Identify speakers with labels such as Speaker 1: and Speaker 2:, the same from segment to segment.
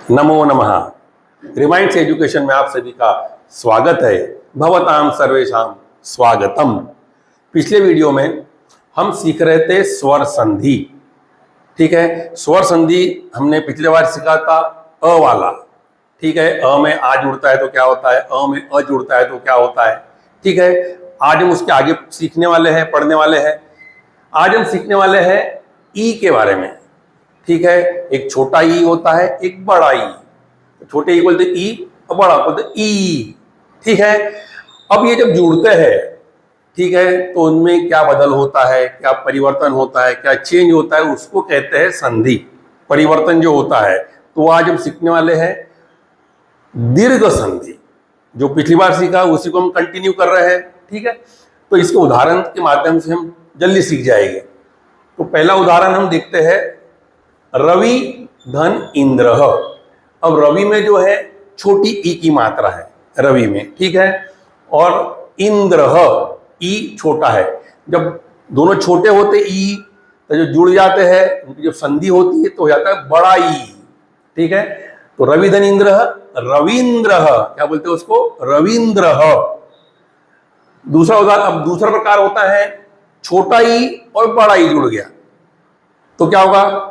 Speaker 1: नमो नमः। Reminds education में आप सभी का स्वागत है। भवताम सर्वेषाम स्वागतम। पिछले वीडियो में हम सीख रहे थे स्वर संधि। ठीक है, स्वर संधि हमने पिछले बार सीखा था अ वाला। ठीक है, अ में आ जुड़ता है तो क्या होता है, अ में अ जुड़ता है तो क्या होता है। ठीक है, आज हम उसके आगे सीखने वाले हैं, पढ़ने वाले हैं। आज हम सीखने वाले हैं ई के बारे में। ठीक है, एक छोटा ई होता है, एक बड़ा ई। छोटे ई बोलते ई और बड़ा बोलते ई। ठीक है, अब ये जब जुड़ते हैं, ठीक है, तो उनमें क्या बदल होता है, क्या परिवर्तन होता है, क्या चेंज होता है, उसको कहते हैं संधि। परिवर्तन जो होता है, तो आज हम सीखने वाले हैं दीर्घ संधि। जो पिछली बार सीखा उसी को हम कंटिन्यू कर रहे हैं। ठीक है, तो इसके उदाहरण के माध्यम से हम जल्दी सीख जाएंगे। तो पहला उदाहरण हम देखते हैं, रवि धन इंद्र। अब रवि में जो है छोटी ई की मात्रा है रवि में, ठीक है, और इंद्र ई छोटा है। जब दोनों छोटे होते ई तो जो जुड़ जाते हैं, उनकी जब संधि होती है तो हो जाता है बड़ा ई। ठीक है, तो रवि धन इंद्र, रविंद्र, क्या बोलते हैं उसको, रविंद्र। दूसरा उदाहरण, अब दूसरा प्रकार होता है छोटा ई और बड़ा ई जुड़ गया तो क्या होगा,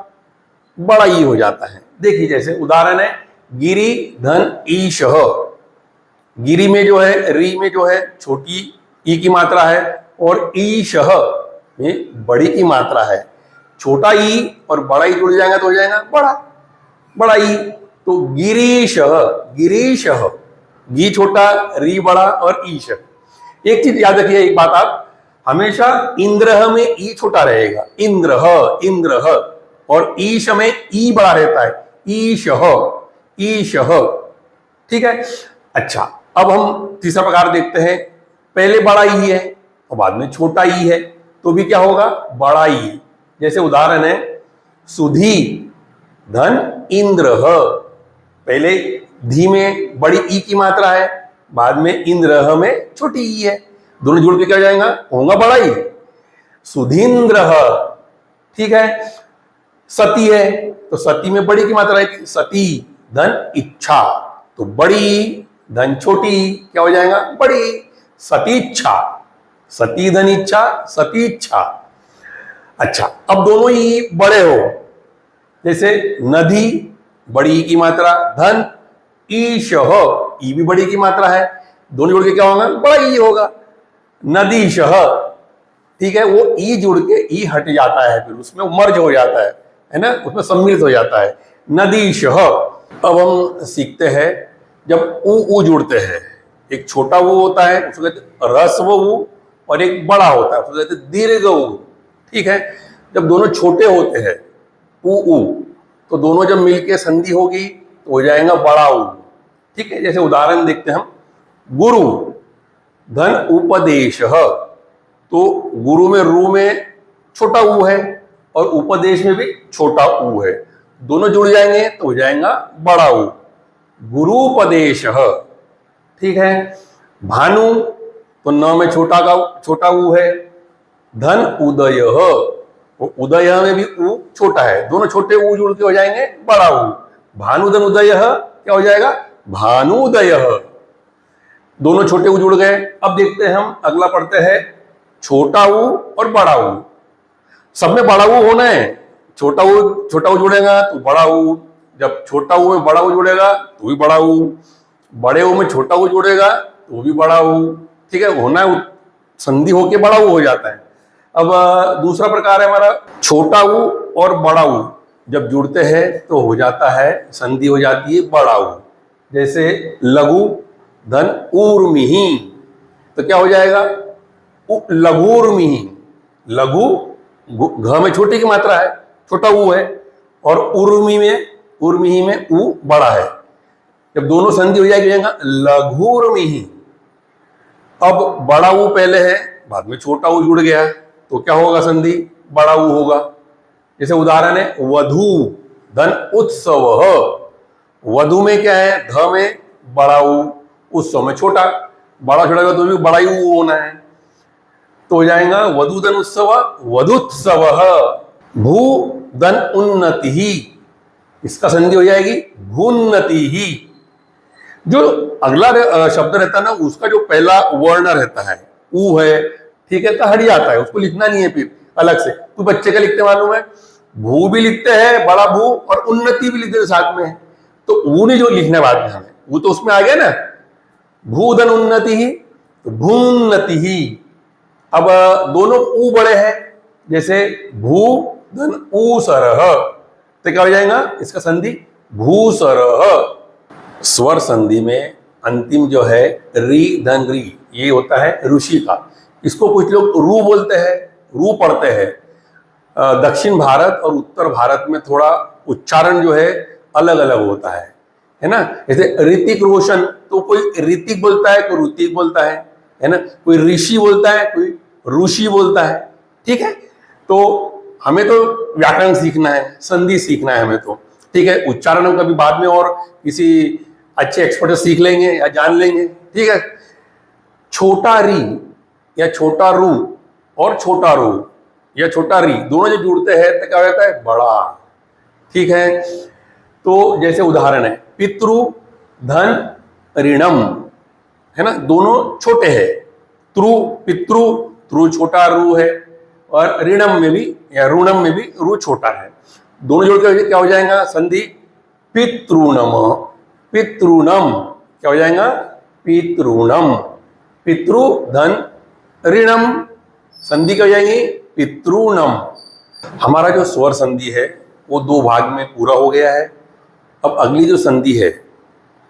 Speaker 1: बड़ा ई हो जाता है। देखिए, जैसे उदाहरण है गिरि धन ईश। गिरि में जो है, री में जो है छोटी ई की मात्रा है और ईश में बड़ी की मात्रा है। छोटा ई और बड़ा ई जुड़ जाएगा तो हो जाएगा बड़ा ई। तो गिरीश, गिरीश, गी छोटा, री बड़ा और ईश। एक चीज याद रखिए, एक बात, आप हमेशा इंद्र में ई छोटा रहेगा, इंद्र, और ईश में ई बड़ा रहता है, ईश, ईश। ठीक है, अच्छा, अब हम तीसरा प्रकार देखते हैं। पहले बड़ा ई है और बाद में छोटा ई है तो भी क्या होगा, बड़ा ई। जैसे उदाहरण है सुधी धन इंद्र। पहले धी में बड़ी ई की मात्रा है, बाद में इंद्र में छोटी ई है, दोनों जुड़ के क्या जाएगा, होगा बड़ा ई, सुधींद्र। ठीक है, सती है तो सती में बड़ी की मात्रा है, सती धन इच्छा, तो बड़ी धन छोटी क्या हो जाएगा, बड़ी, सतीच्छा, सती धन इच्छा, सतीच्छा। अच्छा, अब दोनों ही बड़े हो, जैसे नदी बड़ी ई की मात्रा, धन ईश, ई भी बड़ी की मात्रा है, दोनों जुड़ के क्या होगा, बड़ा ई होगा, नदीश। ठीक है, वो ई जुड़ के ई हट जाता है, फिर उसमें मर्ज हो जाता है ना, उसमें सम्मिलित हो जाता है, नदीश। अब हम सीखते हैं जब ऊ जुड़ते हैं, एक छोटा ऊ होता है उसको कहते ह्रस्व ऊ, और एक बड़ा होता है उसको कहते दीर्घ ऊ। ठीक है, जब दोनों छोटे होते हैं ऊ तो दोनों जब मिलके संधि होगी तो हो जाएगा बड़ा ऊ। ठीक है, जैसे उदाहरण देखते हैं हम, गुरु धन उपदेश। तो गुरु में रू में छोटा ऊ है और उपदेश में भी छोटा ऊ है, दोनों जुड़ जाएंगे तो हो जाएगा बड़ा ऊ, गुरुपदेश। ठीक है, भानु तो न में छोटा ऊ है, धन उदय, उदय में भी ऊ छोटा है, दोनों छोटे ऊ जुड़ के हो जाएंगे बड़ा ऊ, भानु धन उदय क्या हो जाएगा, भानुदय। दोनों छोटे ऊ जुड़ गए। अब देखते हैं हम, अगला पढ़ते हैं छोटा ऊ और बड़ा ऊ। सब में बड़ा ऊ होना है, छोटा ऊ जुड़ेगा तो बड़ा ऊ, जब छोटा ऊ में बड़ा ऊ जुड़ेगा तो भी बड़ा ऊ, बड़े ऊ में छोटा ऊ जुड़ेगा तो भी बड़ा ऊ। ठीक है, होना है, संधि होके बड़ा ऊ हो जाता है। अब दूसरा प्रकार है हमारा छोटा ऊ और बड़ा ऊ जब जुड़ते हैं तो हो जाता है, संधि हो जाती है बड़ा ऊ। जैसे लघु धन ऊर्मिही, तो क्या हो जाएगा, लघुर्मिही। लघु घ में छोटी की मात्रा है, छोटा ऊ है, और उर्मिही में ऊ बड़ा है, जब दोनों संधि हो जाएगी लघुर्मिही। अब बड़ा ऊ पहले है, बाद में छोटा ऊ जुड़ गया तो क्या होगा, संधि बड़ा ऊ होगा। जैसे उदाहरण है वधु धन उत्सव। वधु में क्या है, ध में बड़ा ऊ, उत्सव में छोटा, बड़ा छोटा तो भी बड़ा ही ऊ होना है, तो हो जाएगा वधु धन उत्सव, वधुत्सव। भू धन उन्नति, इसका संधि हो जाएगी भून्नति ही। जो अगला शब्द रहता है ना, उसका जो पहला वर्ण रहता है ऊ है, ठीक है, तो हट जाता है, उसको लिखना नहीं है फिर अलग से। कोई बच्चे का लिखते मालूम है, भू भी लिखते हैं बड़ा भू, और उन्नति भी लिखते हैं साथ में, तो ऊ नहीं जो लिखने बाद में हमें, वो तो उसमें आ गया ना, भूधन उन्नति ही, तो भून्नति ही। अब दोनों ऊ बड़े हैं, जैसे भू धन ऊ सरह, तो क्या हो जाएगा इसका संधि भूसरह। स्वर संधि में अंतिम जो है री धन री, ये होता है ऋषि का। इसको कुछ लोग रू बोलते हैं, रू पढ़ते हैं। दक्षिण भारत और उत्तर भारत में थोड़ा उच्चारण जो है अलग अलग होता है ना। जैसे ऋतिक रोशन, तो कोई ऋतिक बोलता है, कोई ऋतिक बोलता है ना, कोई ऋषि बोलता है, कोई ऋषि बोलता है, ठीक है। तो हमें तो व्याकरण सीखना है, संधि सीखना है हमें तो, ठीक है। उच्चारण हम कभी बाद में और किसी अच्छे एक्सपर्ट से सीख लेंगे या जान लेंगे, ठीक है। छोटा री या छोटा रू और छोटा रू या छोटा री दोनों जो जुड़ते हैं तो क्या होता है बड़ा, ठीक है। तो जैसे उदाहरण है पितृ धन ऋणम, है ना, दोनों छोटे हैं। त्रु पितृ, त्रु छोटा रू है, और ऋणम में भी या ऋणम में भी रू छोटा है। दोनों जोड़ के क्या हो जाएगा संधि पितृणम। पितृणम क्या हो जाएगा पितृणम। पितृ धन ऋणम, संधि क्या हो जाएगी पितृणम। हमारा जो स्वर संधि है वो दो भाग में पूरा हो गया है। अब अगली जो संधि है,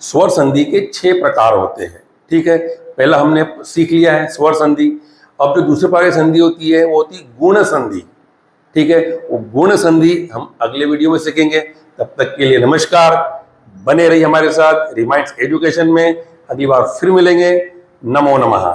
Speaker 1: स्वर संधि के 6 प्रकार होते हैं, ठीक है। पहला हमने सीख लिया है स्वर संधि। अब जो दूसरे प्रकार की संधि होती है वो होती है गुण संधि, ठीक है। वो गुण संधि हम अगले वीडियो में सीखेंगे। तब तक के लिए नमस्कार, बने रहिए हमारे साथ रिमाइंड्स एजुकेशन में। अगली बार फिर मिलेंगे। नमो नमः।